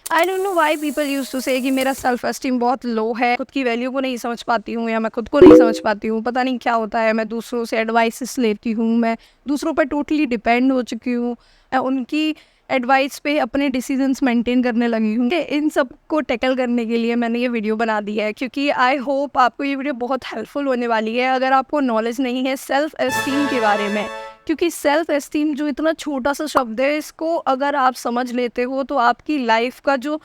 I don't know why people used to say कि मेरा self esteem बहुत लो है, खुद की वैल्यू को नहीं समझ पाती हूँ या मैं खुद को नहीं समझ पाती हूँ, पता नहीं क्या होता है। मैं दूसरों से एडवाइसेस लेती हूँ, मैं दूसरों पर टोटली डिपेंड हो चुकी हूँ, मैं उनकी एडवाइस पे अपने डिसीजंस मेंटेन करने लगी हूँ। इन सब को टैकल करने के लिए मैंने ये वीडियो बना दी है, क्योंकि आई होप आपको ये वीडियो बहुत हेल्पफुल होने वाली है अगर आपको नॉलेज नहीं है सेल्फ एस्टीम के बारे में। क्योंकि सेल्फ एस्टीम जो इतना छोटा सा शब्द है, इसको अगर आप समझ लेते हो तो आपकी लाइफ का जो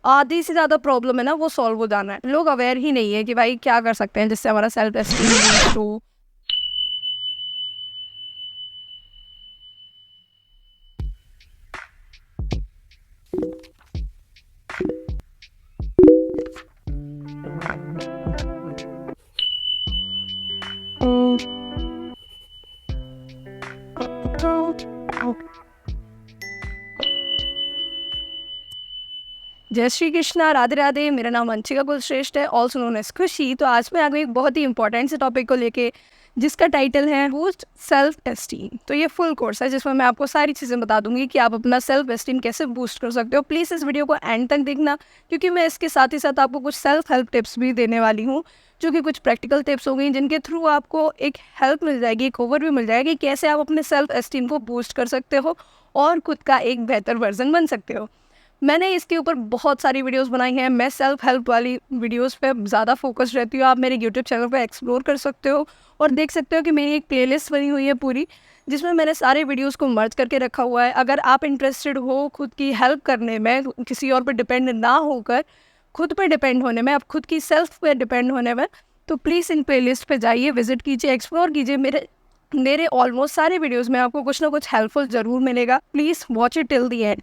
आधी से ज़्यादा प्रॉब्लम है ना, वो सॉल्व हो जाना है। लोग अवेयर ही नहीं है कि भाई क्या कर सकते हैं जिससे हमारा सेल्फ एस्टीम बूस्ट हो। जय श्री कृष्णा, राधे राधे। मेरा नाम अंशिका कुलश्रेष्ठ है, ऑल्सो नोन एज खुशी। तो आज मैं आ गई एक बहुत ही इंपॉर्टेंट से टॉपिक को लेके, जिसका टाइटल है बूस्ट सेल्फ एस्टीम। तो ये फुल कोर्स है जिसमें मैं आपको सारी चीज़ें बता दूंगी कि आप अपना सेल्फ एस्टीम कैसे बूस्ट कर सकते हो। प्लीज़ इस वीडियो को एंड तक देखना, क्योंकि मैं इसके साथ ही साथ आपको कुछ सेल्फ हेल्प टिप्स भी देने वाली हूँ, जो कि कुछ प्रैक्टिकल टिप्स हो गई, जिनके थ्रू आपको एक हेल्प मिल जाएगी, एक ओवरव्यू मिल जाएगी कैसे आप अपने सेल्फ एस्टीम को बूस्ट कर सकते हो और खुद का एक बेहतर वर्जन बन सकते हो। मैंने इसके ऊपर बहुत सारी वीडियोस बनाई हैं। मैं सेल्फ हेल्प वाली वीडियोस पे ज़्यादा फोकस रहती हूँ। आप मेरे यूट्यूब चैनल पे एक्सप्लोर कर सकते हो और देख सकते हो कि मेरी एक प्लेलिस्ट बनी हुई है पूरी, जिसमें मैंने सारे वीडियोस को मर्ज करके रखा हुआ है। अगर आप इंटरेस्टेड हो खुद की हेल्प करने में, किसी और पर डिपेंड ना होकर खुद पर डिपेंड होने में, आप खुद की सेल्फ पे डिपेंड होने में, तो प्लीज़ इन प्लेलिस्ट पे जाइए, विजिट कीजिए, एक्सप्लोर कीजिए। मेरे मेरे ऑलमोस्ट सारे वीडियोज़ में आपको कुछ ना कुछ हेल्पफुल ज़रूर मिलेगा। Please watch it till the and.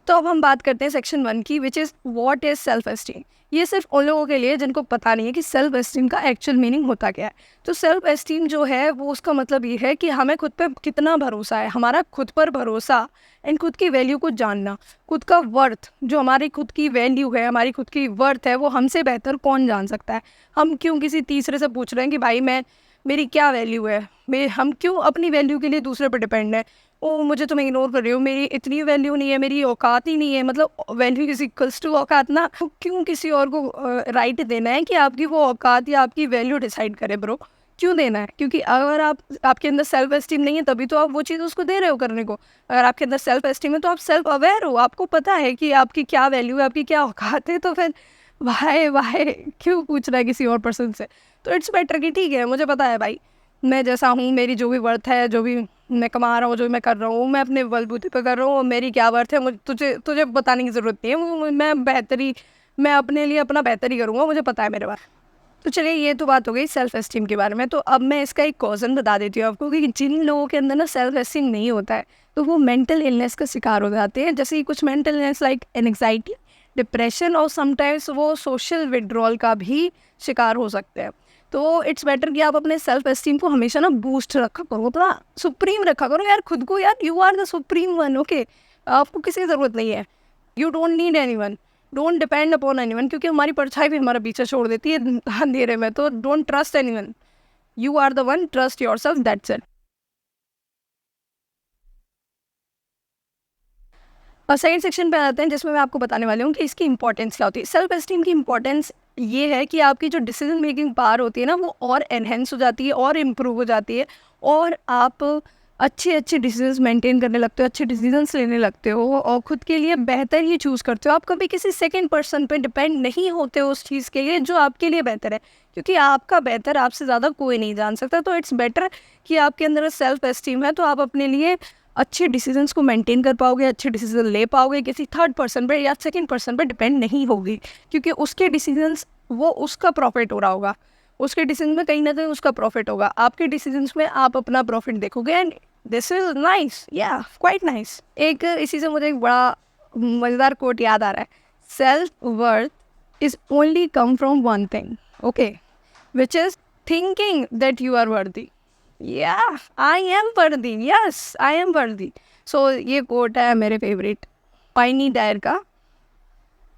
तो अब हम बात करते हैं सेक्शन 1 की, which is what is self esteem. ये सिर्फ उन लोगों के लिए जिनको पता नहीं है कि सेल्फ एस्टीम का एक्चुअल मीनिंग होता क्या है। तो सेल्फ एस्टीम जो है वो उसका मतलब ये है कि हमें खुद पे कितना भरोसा है, हमारा खुद पर भरोसा एंड खुद की वैल्यू को जानना, खुद का वर्थ, जो हमारी खुद की वैल्यू है, हमारी खुद की वर्थ है, वो हमसे बेहतर कौन जान सकता है। हम क्यों किसी तीसरे से पूछ रहे हैं कि भाई मैं, मेरी क्या वैल्यू है, हम क्यों अपनी वैल्यू के लिए दूसरे पर डिपेंड है। ओ मुझे तुम इग्नोर कर रही हो, मेरी इतनी वैल्यू नहीं है, मेरी औकात ही नहीं है, मतलब वैल्यू इज इक्वल्स टू औकात ना। तो क्यों किसी और को राइट देना है कि आपकी वो औकात या आपकी वैल्यू डिसाइड करे ब्रो। क्यों देना है? क्योंकि अगर आपके अंदर सेल्फ एस्टीम नहीं है तभी तो आप वो चीज़ उसको दे रहे हो करने को। अगर आपके अंदर सेल्फ एस्टीम है तो आप सेल्फ अवेयर हो, आपको पता है कि आपकी क्या वैल्यू है, आपकी क्या औकात है। तो फिर वाहे वाहे क्यों पूछ रहा है किसी और पर्सन से। तो इट्स बेटर कि ठीक है, मुझे पता है भाई, मैं जैसा हूँ, मेरी जो भी वर्थ है, जो भी मैं कमा रहा हूँ, जो मैं कर रहा हूँ, मैं अपने बलबूते पे कर रहा हूँ और मेरी क्या वर्थ है, मुझे तुझे तुझे बताने की ज़रूरत नहीं है। मैं अपने लिए अपना बेहतर ही करूँगा, मुझे पता है मेरे बारे में। तो चलिए, ये तो बात हो गई सेल्फ एस्टीम के बारे में। तो अब मैं इसका एक कॉजन बता देती हूँ आपको कि जिन लोगों के अंदर ना सेल्फ एस्टीम नहीं होता है, तो वो मेंटल इलनेस का शिकार हो जाते हैं। जैसे कि कुछ mental illness like anxiety, depression और समटाइम्स वो सोशल विड्रॉल का भी शिकार हो सकते हैं। तो इट्स बेटर कि आप अपने सेल्फ एस्टीम को हमेशा ना बूस्ट रखा करो, अपना सुप्रीम रखा करो यार खुद को। यार you are the supreme one, okay. आपको किसी की ज़रूरत नहीं है। You don't need any one, don't depend upon any one, क्योंकि हमारी परछाई भी हमारा पीछे छोड़ देती है अंधेरे में। तो don't trust any one, you are the one, trust your self, that's it. और सेकंड सेक्शन पे आते हैं, जिसमें मैं आपको बताने वाली हूँ कि इसकी इंपॉर्टेंस क्या होती है। सेल्फ एस्टीम की इंपॉर्टेंस ये है कि आपकी जो डिसीजन मेकिंग पावर होती है ना, वो और एनहेंस हो जाती है और इम्प्रूव हो जाती है, और आप अच्छे अच्छे डिसीजंस मेंटेन करने लगते हो, अच्छे डिसीजंस लेने लगते हो और खुद के लिए बेहतर ही चूज़ करते हो। आप कभी किसी सेकंड पर्सन पे डिपेंड नहीं होते हो उस चीज़ के लिए जो आपके लिए बेहतर है, क्योंकि आपका बेहतर आपसे ज़्यादा कोई नहीं जान सकता। तो इट्स बेटर कि आपके अंदर सेल्फ एस्टीम है तो आप अपने लिए अच्छे डिसीजंस को मेंटेन कर पाओगे, अच्छे डिसीजन ले पाओगे, किसी थर्ड पर्सन पे या सेकंड पर्सन पे डिपेंड नहीं होगी, क्योंकि उसके डिसीजंस, वो उसका प्रॉफिट हो रहा होगा, उसके डिसीजन में कहीं ना कहीं उसका प्रॉफिट होगा, आपके डिसीजंस में आप अपना प्रॉफिट देखोगे। एंड दिस इज नाइस, या क्वाइट नाइस। एक इसी से मुझे एक बड़ा मज़ेदार कोट याद आ रहा है। Self worth is only come from one thing, okay, which is thinking that you are worthy. Yeah, I am worthy. Yes, I am worthy. So ये कोट है मेरे फेवरेट पाइनी डायर का।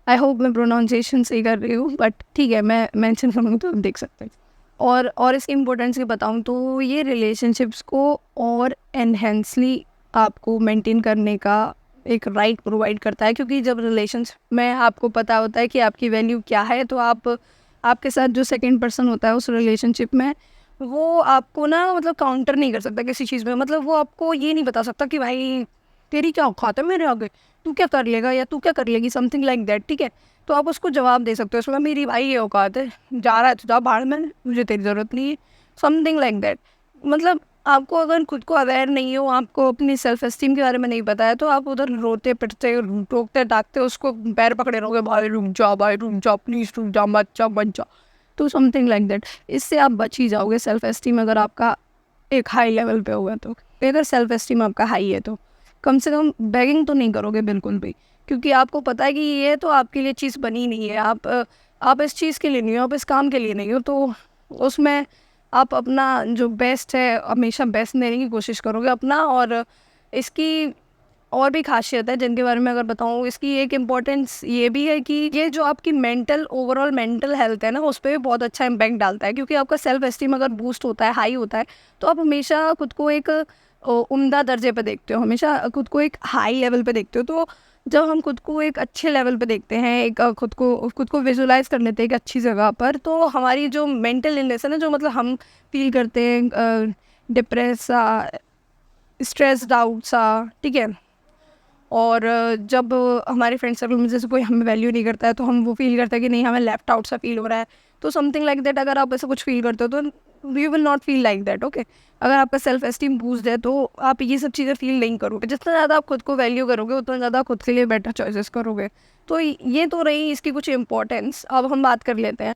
आई होप मैं pronunciation सही कर रही हूँ, but ठीक है, मैं मेंशन करूँगी तो आप देख सकते हैं। और इसकी इम्पोर्टेंस की बताऊँ तो ये रिलेशनशिप्स को और एनहेंसली आपको मेंटेन करने का एक राइट प्रोवाइड करता है, क्योंकि जब रिलेशंस में आपको पता होता है कि आपकी वैल्यू क्या है, तो आपके साथ जो सेकंड पर्सन होता है उस रिलेशनशिप में, वो आपको ना मतलब काउंटर नहीं कर सकता किसी चीज़ में। मतलब वो आपको ये नहीं बता सकता कि भाई तेरी क्या औकात है मेरे आगे, तू क्या कर लेगा या तू क्या कर लेगी, समथिंग लाइक दैट, ठीक है। तो आप उसको जवाब दे सकते हो उसमें, मेरी भाई ये औकात है, जा रहा है तो जा बाहर में, मुझे तेरी ज़रूरत नहीं है, समथिंग लाइक दैट। मतलब आपको अगर खुद को अवेयर नहीं हो, आपको अपनी सेल्फ एस्टीम के बारे में नहीं पता है, तो आप उधर रोते पिटते टोकते टाकते उसको पैर पकड़े रहोगे, भाई रुक जा प्लीज़, रुक जा मत जा। तो समथिंग लाइक दैट, इससे आप बच ही जाओगे सेल्फ एस्टीम अगर आपका एक हाई लेवल पे होगा। तो अगर सेल्फ एस्टीम आपका हाई है तो कम से कम बैगिंग तो नहीं करोगे बिल्कुल भी, क्योंकि आपको पता है कि ये तो आपके लिए चीज़ बनी नहीं है, आप इस चीज़ के लिए नहीं हो, आप इस काम के लिए नहीं हो, तो उसमें आप अपना जो बेस्ट है हमेशा बेस्ट देने की कोशिश करोगे अपना। और इसकी और भी खासियत है जिनके बारे में अगर बताऊँ, इसकी एक इम्पॉर्टेंस ये भी है कि ये जो आपकी ओवरऑल मेंटल हेल्थ है ना, उस पर भी बहुत अच्छा इम्पैक्ट डालता है, क्योंकि आपका सेल्फ एस्टीम अगर बूस्ट होता है, हाई होता है, तो आप हमेशा खुद को एक उम्दा दर्जे पे देखते हो, हमेशा खुद को एक हाई लेवल पे देखते हो। तो जब हम खुद को एक अच्छे लेवल पे देखते हैं, एक खुद को विजुलाइज कर लेते हैं एक अच्छी जगह पर, तो हमारी जो मेंटल इलनेस है ना, जो मतलब हम फील करते हैं डिप्रेस सा, स्ट्रेस्ड आउट सा, ठीक है, और जब हमारे फ्रेंड सर्कल में जैसे कोई हमें वैल्यू नहीं करता है, तो हम वो फील करते हैं कि नहीं हमें लेफ्ट आउट सा फील हो रहा है, तो समथिंग लाइक दैट। अगर आप ऐसा कुछ फील करते हो तो you will not feel like that, okay. अगर आपका सेल्फ एस्टीम बूस्ट है तो आप ये सब चीज़ें फील नहीं करोगे। जितना ज़्यादा आप खुद को वैल्यू करोगे, उतना ज़्यादा खुद के लिए बेटर चॉइसेस करोगे। तो ये तो रही इसकी कुछ इंपॉर्टेंस। अब हम बात कर लेते हैं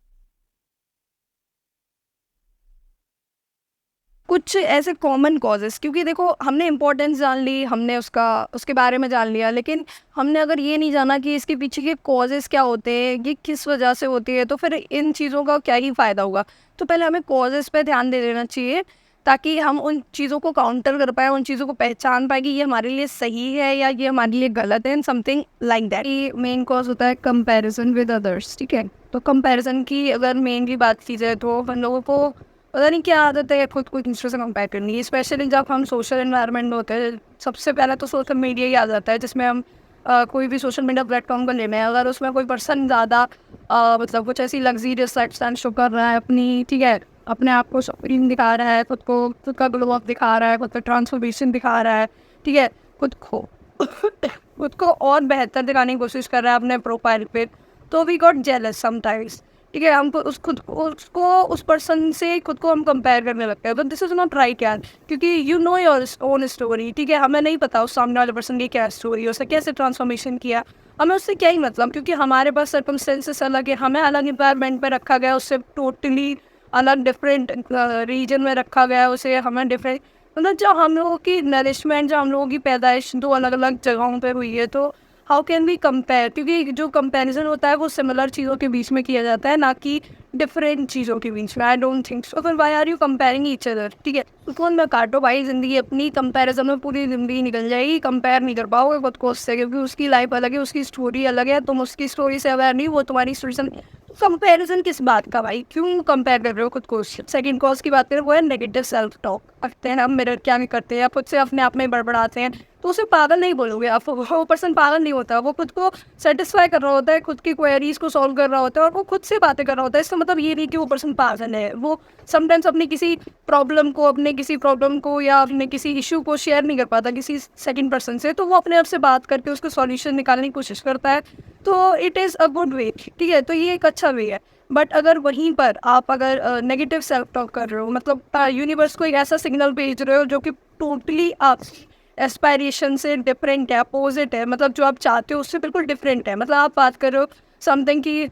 कुछ ऐसे कॉमन कॉजेस, क्योंकि देखो हमने इम्पोर्टेंस जान ली, हमने उसके बारे में जान लिया, लेकिन हमने अगर ये नहीं जाना कि इसके पीछे के कॉजेस क्या होते हैं, ये किस वजह से होती है, तो फिर इन चीज़ों का क्या ही फ़ायदा होगा। तो पहले हमें कॉजेस पे ध्यान दे देना चाहिए, ताकि हम उन चीज़ों को काउंटर कर पाए, उन चीज़ों को पहचान पाए कि ये हमारे लिए सही है या ये हमारे लिए गलत है, समथिंग लाइक दैट। ये मेन कॉज होता है कंपैरिजन विद अदर्स, ठीक है। तो कंपैरिजन की अगर मेनली बात की जाए तो हम लोगों को पता नहीं क्या आदत है खुद को दूसरे से कंपेयर करनी है, स्पेशली जब हम सोशल एनवायरनमेंट में होते हैं। सबसे पहले तो सोशल मीडिया ही आ जाता है, जिसमें हम कोई भी सोशल मीडिया प्लेटफॉर्म को लेना है, अगर उसमें कोई पर्सन ज़्यादा मतलब कुछ ऐसी लग्जीरियस लाइफस्टाइल शो कर रहा है अपनी, ठीक है, अपने आप को सुप्रीम दिखा रहा है, खुद का ग्लो अप दिखा रहा है, खुद का ट्रांसफॉर्मेशन दिखा रहा है, ठीक है, खुद को खुद को और बेहतर दिखाने की कोशिश कर रहा है अपने प्रोफाइल पे, तो वी गॉट जेलस समटाइम्स, ठीक है। हमको उस पर्सन से खुद को हम कंपेयर करने लगते हैं, but this is not right यार, क्योंकि you know your own story, ठीक है। हमें नहीं पता उस सामने वाले पर्सन की क्या स्टोरी है, उसने कैसे ट्रांसफॉर्मेशन किया, हमें उससे क्या ही मतलब, क्योंकि हमारे पास सर्कमस्टेंसेस अलग है, हमें अलग इन्वायरमेंट में रखा गया, उससे टोटली अलग डिफरेंट रीजन में रखा गया उसे, हमें डिफरेंट मतलब जो हम लोगों की नरिशमेंट, जो हम लोगों की पैदाइश दो अलग अलग जगहों पर हुई है, तो हाउ कैन वी कंपेयर, क्योंकि जो कंपैरिजन होता है वो सिमिलर चीज़ों के बीच में किया जाता है, ना कि डिफरेंट चीज़ों के बीच में। आई डोंट थिंक सो, फिर why are you comparing each other, ठीक है। फोन में काटो भाई, ज़िंदगी अपनी, कंपैरिजन में पूरी ज़िंदगी निकल जाएगी, कंपेयर नहीं कर पाओगे खुद को उससे, क्योंकि उसकी लाइफ अलग है, उसकी स्टोरी अलग है, तुम उसकी स्टोरी से अवेयर नहीं, वो तुम्हारी स्टोरी से। कंपैरिजन किस बात का भाई, क्यों कंपेयर कर रहे हो खुद को। सेकंड कॉज की बात करें, वो है नेगेटिव सेल्फ टॉक करते हैं हम, मिरर क्या नहीं करते हैं, खुद से अपने आप में बड़बड़ाते हैं, तो उसे पागल नहीं बोलोगे आप, वो पर्सन पागल नहीं होता, वो खुद को सेटिस्फाई कर रहा होता है, खुद की क्वेरीज को सॉल्व कर रहा होता है, और वो खुद से बातें कर रहा होता है। इसका मतलब ये नहीं कि वो पर्सन पागल है, वो समटाइम्स अपनी किसी प्रॉब्लम को या अपने किसी इशू को शेयर नहीं कर पाता किसी सेकंड पर्सन से, तो वो अपने आप से बात करके उसको सॉल्यूशन निकालने की कोशिश करता है, तो it is a good way, ठीक है। तो ये एक अच्छा वे है। बट अगर वहीं पर आप अगर नेगेटिव सेल्फ टॉक कर रहे हो, मतलब यूनिवर्स को एक ऐसा सिग्नल भेज रहे हो जो कि टोटली आप एस्पायरेशन से डिफरेंट है, अपोजिट है, मतलब जो आप चाहते हो उससे बिल्कुल डिफरेंट है। मतलब आप बात कर रहे हो समथिंग कि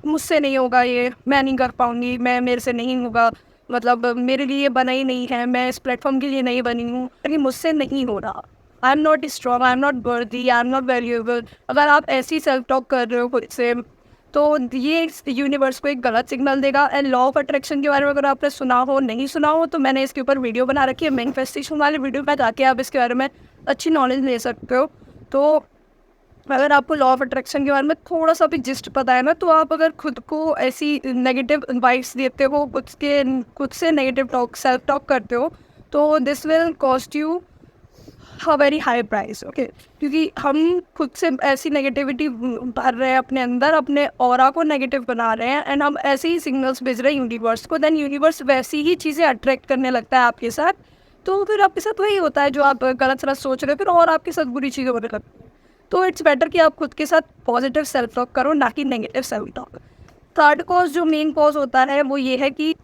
मुझसे नहीं होगा ये, मैं नहीं कर पाऊँगी, मेरे से नहीं होगा, मतलब मेरे लिए बना ही नहीं है, मैं इस प्लेटफॉर्म के लिए नहीं बनी हूँ, लेकिन मुझसे नहीं हो रहा, I am not strong, I am not worthy, I am not valuable. अगर आप ऐसी सेल्फ टॉक कर रहे हो खुद से, तो ये यूनिवर्स को एक गलत सिग्नल देगा। एंड लॉ ऑफ अट्रैक्शन के बारे में अगर आपने सुना हो, नहीं सुना हो, तो मैंने इसके ऊपर वीडियो बना रखी है, मैनिफेस्टेशन वाली वीडियो में जाके आप इसके बारे में अच्छी नॉलेज ले सकते हो। तो अगर आपको लॉ ऑफ अट्रैक्शन के बारे में थोड़ा सा भी जिस्ट पता है ना, तो आप अगर खुद को ऐसी नेगेटिव वाइब्स देते हो, खुद से नेगेटिव टॉक सेल्फ टॉक करते हो, तो this will cost you a very high price. Okay, क्योंकि हम खुद से ऐसी नेगेटिविटी भर रहे हैं अपने अंदर, अपने ऑरा को नेगेटिव बना रहे हैं, एंड हम ऐसे ही सिग्नल्स भेज रहे हैं यूनिवर्स को, देन यूनिवर्स वैसी ही चीज़ें अट्रैक्ट करने लगता है आपके साथ। तो फिर आपके साथ वही होता है जो आप गलत सलत सोच रहे हो, फिर और आपके साथ बुरी चीज़ें होने लगती हैं। तो इट्स बेटर कि आप खुद के साथ पॉजिटिव सेल्फ टॉक करो, ना कि negative self talk. Third cause, जो मेन कॉज होता है, वो ये है कि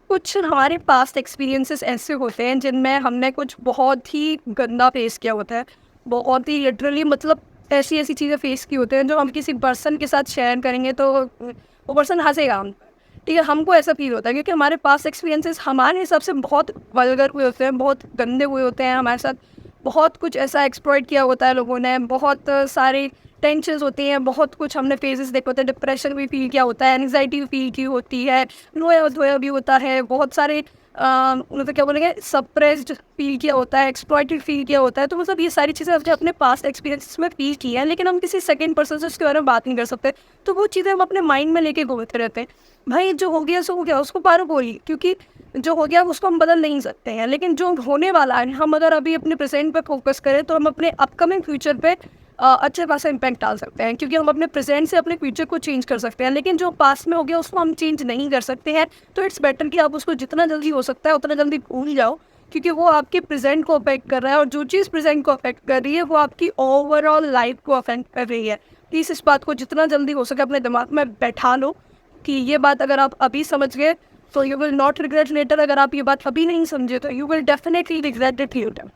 कुछ हमारे पास्ट एक्सपीरियंसेस ऐसे होते हैं जिनमें हमने कुछ बहुत ही गंदा फेस किया होता है, बहुत ही लिटरली, मतलब ऐसी ऐसी चीज़ें फेस की होते हैं जो हम किसी पर्सन के साथ शेयर करेंगे तो वो पर्सन हंसेगा हम, ठीक है, हमको ऐसा फील होता है क्योंकि हमारे पास्ट एक्सपीरियंसेस हमारे हिसाब से बहुत वल्गर हुए होते हैं, बहुत गंदे हुए होते हैं, हमारे साथ बहुत कुछ ऐसा एक्सप्लॉइट किया होता है लोगों ने, बहुत सारे टेंशन्स होती हैं, बहुत कुछ हमने फेजेस देखे होते हैं, डिप्रेशन भी फील किया होता है, एंग्जाइटी भी फील की होती है, रोया धोया भी होता है, बहुत सारे मतलब क्या बोलेंगे, सप्रेस्ड फील किया होता है, एक्सप्लॉइटेड फील किया होता है। तो मतलब ये सारी चीज़ें हमने अपने पास्ट एक्सपीरियंस में फील की हैं, लेकिन हम किसी सेकंड पर्सन से उसके बारे में बात नहीं कर सकते। तो वो चीज़ें हम अपने माइंड में लेके घूमते रहते हैं। भाई जो हो गया सो हो गया, उसको पारो बोलिए, क्योंकि जो हो गया उसको हम बदल नहीं सकते हैं, लेकिन जो होने वाला है, हम अगर अभी अपने प्रेजेंट पे फोकस करें तो हम अपने अपकमिंग फ्यूचर पे अच्छे खासा इम्पैक्ट डाल सकते हैं, क्योंकि हम अपने प्रेजेंट से अपने फ्यूचर को चेंज कर सकते हैं। लेकिन जो पास्ट में हो गया उसको हम चेंज नहीं कर सकते हैं। तो इट्स बेटर कि आप उसको जितना जल्दी हो सकता है उतना जल्दी भूल जाओ, क्योंकि वो आपके प्रेजेंट को अफेक्ट कर रहा है, और जो चीज़ प्रेजेंट को अफेक्ट कर रही है वो आपकी ओवरऑल लाइफ को अफेक्ट कर रही है। प्लीज़ इस बात को जितना जल्दी हो सके अपने दिमाग में बैठा लो कि ये बात अगर आप अभी समझ गए तो you will not regret later. अगर आप ये बात अभी नहीं समझे तो you will definitely regret it later.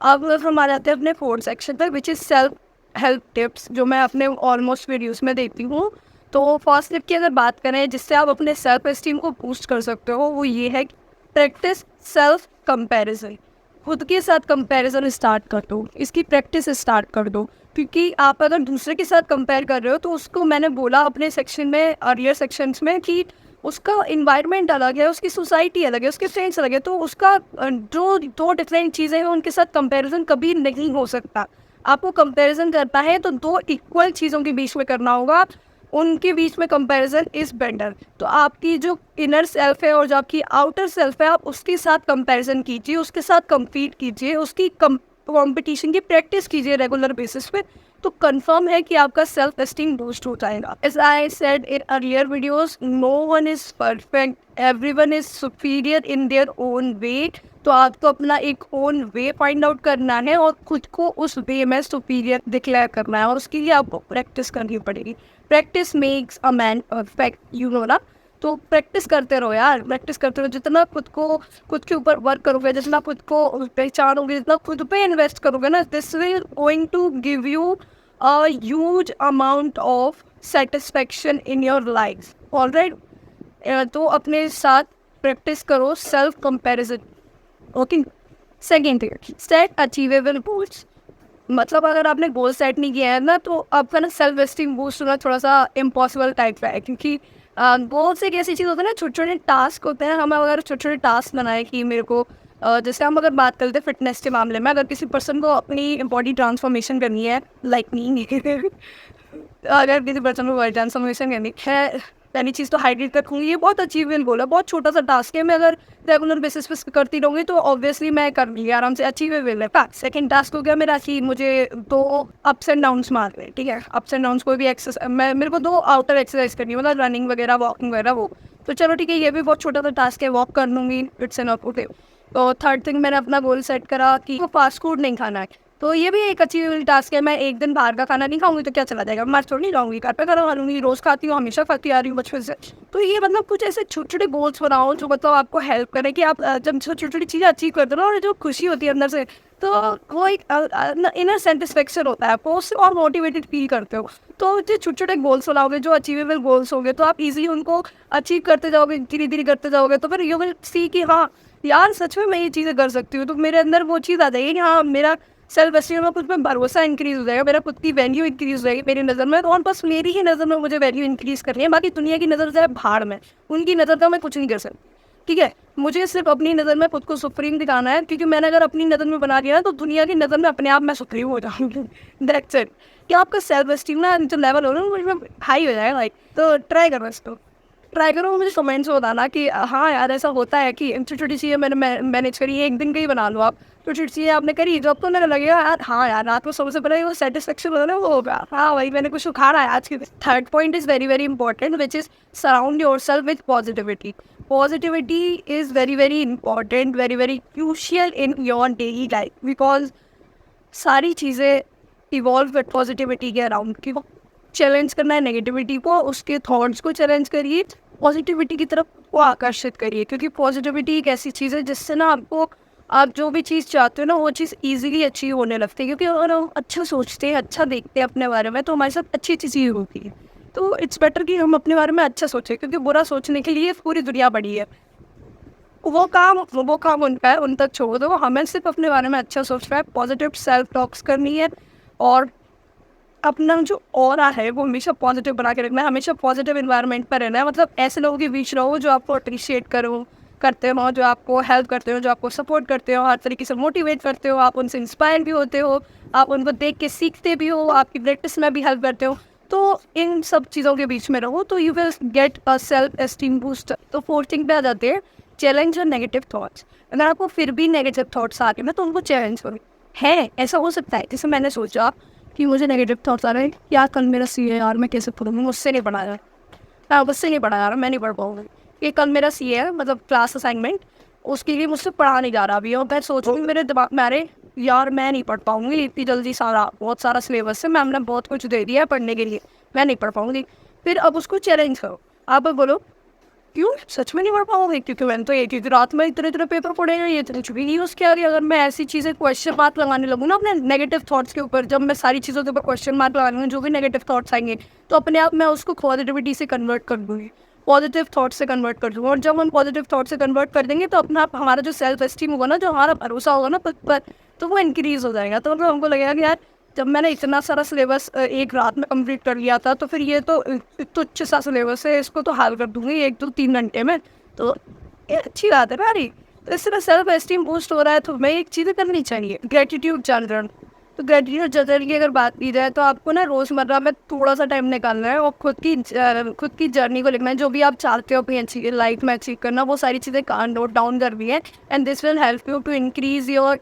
अब हम आ जाते हैं अपने फोर्थ सेक्शन पर, which is self help tips, जो मैं अपने ऑलमोस्ट वीडियोस में देती हूँ। तो फर्स्ट टिप की अगर बात करें जिससे आप अपने सेल्फ एस्टीम को बूस्ट कर सकते हो, वो ये है कि प्रैक्टिस सेल्फ कंपैरिजन। खुद के साथ कंपैरिजन स्टार्ट कर दो, इसकी प्रैक्टिस स्टार्ट कर दो, क्योंकि आप अगर दूसरे के साथ कंपेयर कर रहे हो तो उसको, मैंने बोला अपने सेक्शन में, अर्लियर सेक्शंस में, कि उसका इन्वायरमेंट अलग है, उसकी सोसाइटी अलग है, उसके फ्रेंड्स अलग है, तो उसका जो दो डिफरेंट चीज़ें हैं उनके साथ कंपैरिजन कभी नहीं हो सकता। आपको कंपैरिजन करना है तो दो इक्वल चीज़ों के बीच में करना होगा, उनके बीच में कंपैरिजन इज़ बेटर। तो आपकी जो इनर सेल्फ है और जो आपकी आउटर सेल्फ है, आप उसके साथ कंपैरिजन कीजिए, उसके साथ कम्पीट कीजिए, उसकी कंपटीशन की प्रैक्टिस कीजिए रेगुलर बेसिस पे, तो कंफर्म है कि आपका सेल्फ एस्टीम बूस्ट हो जाएगा। As I said in earlier videos, no one is perfect, everyone is superior in their own way. तो आपको अपना एक ओन वे फाइंड आउट करना है और खुद को उस वे में सुपीरियर डिक्लेयर करना है, और उसके लिए आपको प्रैक्टिस करनी पड़ेगी। Practice makes a man perfect, you know ना। तो प्रैक्टिस करते रहो यार, प्रैक्टिस करते रहो। जितना खुद के ऊपर वर्क करोगे, जितना खुद को पहचानोगे, जितना खुद पे इन्वेस्ट करोगे ना, this will going to give you a huge amount of satisfaction in your life. Alright, तो अपने साथ प्रैक्टिस करो self comparison. Okay, second thing, set achievable goals. मतलब अगर आपने गोल सेट नहीं किया है ना, तो आपका ना सेल्फ एस्टीम बूस्ट होना थोड़ा सा इम्पॉसिबल टाइप का है, क्योंकि गोल्स एक ऐसी चीज़ होती है ना, छोटे छोटे टास्क होते हैं। हम अगर छोटे छोटे टास्क बनाए कि मेरे को जैसे हम अगर बात करते हैं फिटनेस के मामले में, अगर किसी पर्सन को अपनी बॉडी ट्रांसफॉर्मेशन करनी है, लाइक मी अगर किसी पर्सन को बॉडी ट्रांसफॉर्मेशन करनी है, पहली चीज़ तो हाइड्रेट रखूँगी। ये बहुत अचीवेबल गोल है, बहुत छोटा सा टास्क है। मैं अगर रेगुलर बेसिस पे करती रहूँगी तो ऑब्वियसली मैं कर लूँगी आराम से, अचीवेबल है। सेकंड टास्क हो गया मेरा कि मुझे 2 अप्स एंड डाउन्स मारने हैं, ठीक है। अप्स एंड डाउन्स कोई भी एक्सरसाइज, मेरे को 2 आउटर एक्सरसाइज करनी है, मतलब रनिंग वगैरह, वॉकिंग वगैरह, वो तो चलो ठीक है, ये भी बहुत छोटा सा टास्क है, वॉक कर लूँगी, इट्स एनफ। ओके, तो थर्ड थिंग मैंने अपना गोल सेट करा कि फास्ट फूड नहीं खाना है, तो ये भी एक अचीवेबल टास्क है। मैं एक दिन बाहर का खाना नहीं खाऊंगी तो क्या चला जाएगा, मैं थोड़ी नहीं खाऊंगी, घर पे खाना खा लूँगी, रोज़ खाती हूँ, हमेशा खाती आ रही हूँ बचपन से। तो ये मतलब कुछ ऐसे छोटे छोटे गोल्स बनाओ जो मतलब आपको हेल्प करें कि आप जब छोटी छोटी चीज़ें अचीव करते हो ना, और जो खुशी होती है अंदर से, तो वो एक इनर सेटिस्फेक्शन होता है आपको, उससे और मोटिवेटेड फील करते हो। तो जो छोटे छोटे गोल्स बनाओगे, जो अचीवेबल गोल्स होंगे, तो आप इजीली उनको अचीव करते जाओगे, धीरे धीरे करते जाओगे, तो फिर यू विल सी कि हाँ यार सच में मैं ये चीज़ें कर सकती हूँ। तो मेरे अंदर वो चीज़ आ जाएगी कि हाँ, मेरा सेल्फ एस्टीम में खुद में भरोसा इंक्रीज हो जाएगा, मेरा खुद की वैल्यू इंक्रीज हो जाएगी मेरी नज़र में। तो और बस मेरी ही नज़र में मुझे वैल्यू इंक्रीज करनी है, बाकी दुनिया की नज़र जाए भाड़ में, उनकी नज़र का मैं कुछ नहीं कर सकती। ठीक है, मुझे सिर्फ अपनी नज़र में खुद को सुप्रीम दिखाना है, क्योंकि मैंने अगर अपनी नज़र में बना दिया ना तो दुनिया की नज़र में अपने आप मैं सुप्रीम हो जाऊँगी। That's it. कि आपका सेल्फ एस्टीम ना जो लेवल हो ना वो हाई हो जाएगा लाइक। तो ट्राई करो इसको, ट्राई करो, मुझे कमेंट्स में बताना कि हाँ यार ऐसा होता है कि छोटी छोटी चीज़ें मैंने मैनेज करी, एक दिन का ही बना लो आप, छोटी छोटी चीज़ें आपने करी जो आपको लगेगा यार हाँ यार रात को सोने से पहले वो सेटिस्फेक्शन होता है ना, वो होगा हाँ भाई मैंने कुछ उखाड़ा है आज के दिन। Third point is very very important which is surround your self with positivity. Positivity is very very important, very very crucial in your daily life, because सारी चीज़ें इवॉल्व विद पॉजिटिविटी के अराउंड। कि वो चैलेंज करना है negativity को, उसके thoughts को चैलेंज करिए, पॉजिटिविटी की तरफ को आकर्षित करिए, क्योंकि पॉजिटिविटी एक ऐसी चीज़ है जिससे ना आपको आप जो भी चीज़ चाहते हो ना वो चीज़ ईजिली अचीव होने लगती है। क्योंकि अगर हम अच्छा सोचते हैं, अच्छा देखते हैं अपने बारे में, तो हमारे साथ अच्छी अच्छी चीज़ होती है। तो इट्स बेटर कि हम अपने बारे में अच्छा सोचें, क्योंकि बुरा सोचने के लिए पूरी दुनिया बड़ी है। वो काम उनका है, उन तक छोड़ दो। हमें सिर्फ अपने बारे में अच्छा सोचना है, पॉजिटिव सेल्फ टॉक्स करनी है, और अपना जो ऑरा है वो हमेशा पॉजिटिव बना के रखना है, हमेशा पॉजिटिव एनवायरनमेंट पर रहना है। मतलब ऐसे लोगों के बीच रहो जो आपको अप्रिशिएट करते हो, जो आपको हेल्प करते हो, जो आपको सपोर्ट करते हो, हर तरीके से मोटिवेट करते हो, आप उनसे इंस्पायर भी होते हो, आप उनको देख के सीखते भी हो, आपकी प्रैक्टिस में भी हेल्प करते हो। तो इन सब चीज़ों के बीच में रहो तो you will get a self esteem booster. तो फोर्थ थिंग पे आ जाते हैं चैलेंज और नेगेटिव थॉट्स। अगर आपको फिर भी नेगेटिव थॉट्स आ गए ना तो उनको चैलेंज करो। है ऐसा हो सकता है जैसे मैंने सोचा कि मुझे नेगेटिव थॉट्स आ रहे हैं, यार कल मेरा सी है यार, मैं कैसे पढ़ूँगी, मुझसे नहीं पढ़ा यार, मैं मुझसे नहीं पढ़ा यार, मैं नहीं पढ़ पाऊँगी। ये कल मेरा सी है मतलब क्लास असाइनमेंट, उसके लिए मुझसे पढ़ा नहीं जा रहा अभी, और मैं सोच रही हूँ मेरे दिमाग में अरे यार मैं नहीं पढ़ पाऊँगी इतनी जल्दी, बहुत सारा सिलेबस है, मैम ने बहुत कुछ दे दिया है पढ़ने के लिए, मैं नहीं पढ़ पाऊँगी। फिर अब उसको चैलेंज करो, आप बोलो क्यों सच में नहीं पढ़ पाऊँगी, क्योंकि मैंने तो एक ही रात में इतने इतने पेपर पढ़े हैं, ये कुछ भी नहीं यूज़ किया। अगर मैं ऐसी चीज़ें क्वेश्चन मार्क लगाने लगूँ ना अपने नेगेटिव थॉट्स के ऊपर, जब मैं सारी चीज़ों के ऊपर क्वेश्चन मार्क लगाने लगूँ, जो भी नेगेटिव थॉट्स आएंगे तो अपने आप मैं उसको पॉजिटिविटी से कन्वर्ट कर दूँगी, पॉजिटिव थॉट से कन्वर्ट कर दूँगा। और जब हम पॉजिटिव थॉट से कन्वर्ट कर देंगे तो अपना हमारा जो सेल्फ एस्टीम होगा ना, जो हमारा भरोसा होगा ना खुद पर, तो वो इंक्रीज़ हो जाएगा। तो मतलब हमको लगेगा कि यार जब मैंने इतना सारा सिलेबस एक रात में कंप्लीट कर लिया था, तो फिर ये तो तुच्छ सा सिलेबस है, इसको तो हल कर दूँगी 1-2-3 घंटे में, तो ये अच्छी बात है ना यारी। तो इस तरह सेल्फ एस्टीम बूस्ट हो रहा है तो हमें एक चीज़ें करनी चाहिए, ग्रेटिट्यूड जर्नल। तो ग्रेटिट्यूड जर्नल की अगर बात की जाए तो आपको ना रोज़मर्रा में थोड़ा सा टाइम निकालना है और खुद की जर्नी को लिखना है, जो भी आप चाहते हो अपनी लाइफ में अचीव करना, वो सारी चीज़ें नोट डाउन करनी है। And this will help you to increase your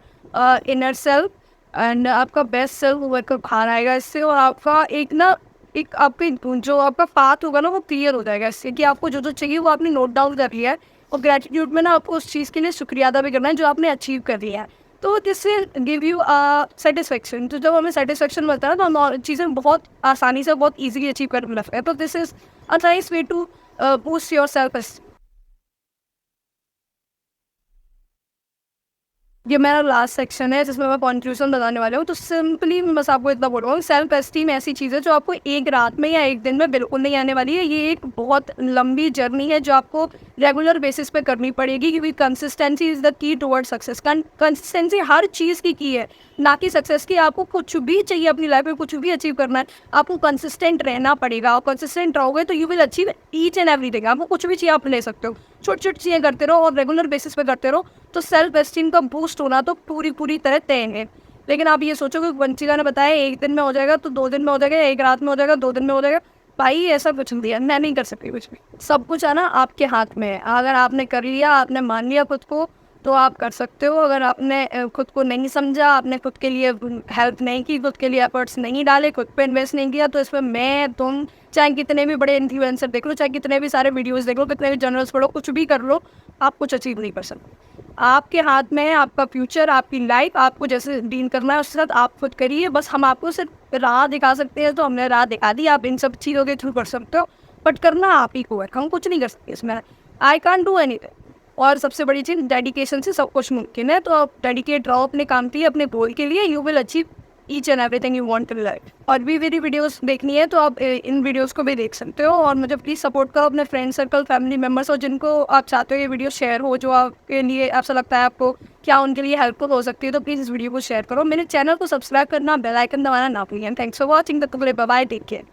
inner self, and आपका बेस्ट सेल्फ उभर कर बाहर आएगा इससे। और आपका एक आपके जो आपका पाथ होगा ना वो क्लियर हो जाएगा इससे, कि आपको जो जो चाहिए वो आपने नोट डाउन कर लिया है। और ग्रेटिट्यूड में ना आपको उस चीज़ के लिए शुक्रिया अदा भी करना है जो आपने अचीव कर लिया है। तो this will give you satisfaction. तो जब हमें सेटिस्फेक्शन मिलता है तो हम चीज़ें बहुत आसानी से बहुत ईजिली अचीव करने लगते हैं। तो this is a nice way to boost your self esteem. ये मेरा लास्ट सेक्शन है जिसमें मैं कंक्लूजन बताने वाला हूँ। तो सिंपली मैं बस आपको इतना बोल रहा हूँ, सेल्फ एस्टीम ऐसी चीज़ है जो आपको एक रात में या एक दिन में बिल्कुल नहीं आने वाली है। ये एक बहुत लंबी जर्नी है जो आपको रेगुलर बेसिस पे करनी पड़ेगी, क्योंकि consistency is the key toward success. Consistency हर चीज़ की है, ना कि सक्सेस की। आपको कुछ भी चाहिए अपनी लाइफ में, कुछ भी अचीव करना है, आपको कंसिस्टेंट रहना पड़ेगा। और कंसिस्टेंट रहोगे तो you will achieve each and everything. आपको कुछ भी चाहिए आप ले सकते हो, छोटी छोटी चीज़ें करते रहो और रेगुलर बेसिस पे करते रहो, तो सेल्फ एस्टीम का बूस्ट होना तो पूरी तरह तय है। लेकिन आप ये सोचो कि वंशिका ने बताया एक दिन में हो जाएगा, तो 2 दिन में हो जाएगा, एक रात में हो जाएगा, 2 दिन में हो जाएगा। भाई ऐसा कुछ नहीं है, मैं नहीं कर सकती कुछ भी। सब कुछ है ना आपके हाथ में है। अगर आपने कर लिया, आपने मान लिया खुद को, तो आप कर सकते हो। अगर आपने खुद को नहीं समझा, आपने खुद के लिए हेल्प नहीं की, खुद के लिए एफर्ट्स नहीं डाले, खुद पे इन्वेस्ट नहीं किया, तो इसमें मैं तुम चाहे कितने भी बड़े इन्फ्लुएंसर देख लो, चाहे कितने भी सारे वीडियोस देख लो, कितने भी जर्नल्स पढ़ो, कुछ भी कर लो, आप कुछ अचीव नहीं कर सकते। आपके हाथ में है आपका फ्यूचर, आपकी लाइफ, आपको जैसे डील करना है उसके साथ आप खुद करिए। बस हम आपको सिर्फ राह दिखा सकते हैं, तो हमने राह दिखा दी, आप इन सब चीज़ों के थ्रू कर सकते हो, बट करना आप ही को है, हम कुछ नहीं कर सकते इसमें। I can't do anything. और सबसे बड़ी चीज़, डेडिकेशन से सब कुछ मुमकिन है। तो आप डेडिकेट रहो अपने काम के लिए, अपने गोल के लिए, you will achieve each and everything you want in life. और भी मेरी वीडियोस देखनी है तो आप इन वीडियोस को भी देख सकते हो। और मुझे प्लीज़ सपोर्ट करो, अपने फ्रेंड सर्कल, फैमिली मेम्बर्स, और जिनको आप चाहते हो ये वीडियो शेयर हो, जो आपके लिए ऐसा लगता है आपको क्या उनके लिए हेल्पफुल हो सकती है, तो प्लीज़ इस वीडियो को शेयर करो। मेरे चैनल को सब्सक्राइब करना, बेल आइकन दबाना ना भूलिए। Thanks for watching the bye, take care.